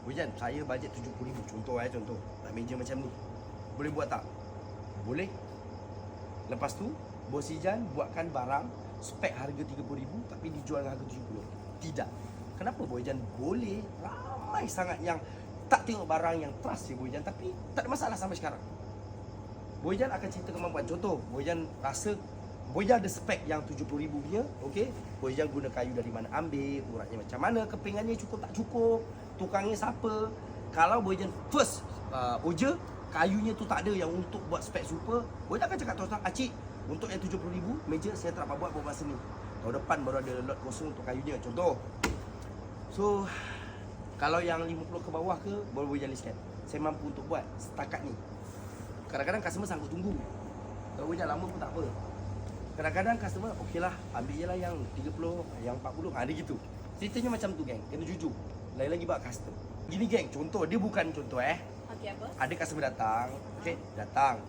Bojan, saya bajet 70,000. Contoh. Meja macam ni. Boleh buat tak? Boleh. Lepas tu, Bos Ijan buatkan barang spek harga 30,000 tapi dijual dengan harga 70. Tidak. Kenapa Bojan boleh? Ramai sangat yang tak tengok barang yang trust je Bojan, tapi tak ada masalah sampai sekarang. Bojan akan cerita kemampuan. Contoh, Bojan rasa Bojan ada spek yang 70,000 punya, okey. Bojan guna kayu dari mana ambil, uratnya macam mana, kepingannya cukup tak cukup, tukangnya siapa. Kalau Bojan first order, kayunya tu tak ada yang untuk buat spek super, Bojan akan cakap terus terang, "Acik, untuk yang 70,000 meja saya tak dapat buat masa ni. Tahun depan baru ada lot kosong untuk kayunya." Contoh. So, kalau yang 50 ke bawah ke, baru Bojan listkan. Saya mampu untuk buat setakat ni. Kadang-kadang customer sanggup tunggu. Kalau Bojan lama pun tak apa. Kadang-kadang customer, okeylah, ambil je lah yang 30, yang 40, ada gitu. Ceritanya macam tu geng, kena jujur. Lagi-lagi buat custom. Gini geng, contoh, dia bukan contoh Okey, apa? ada customer datang, okey, datang.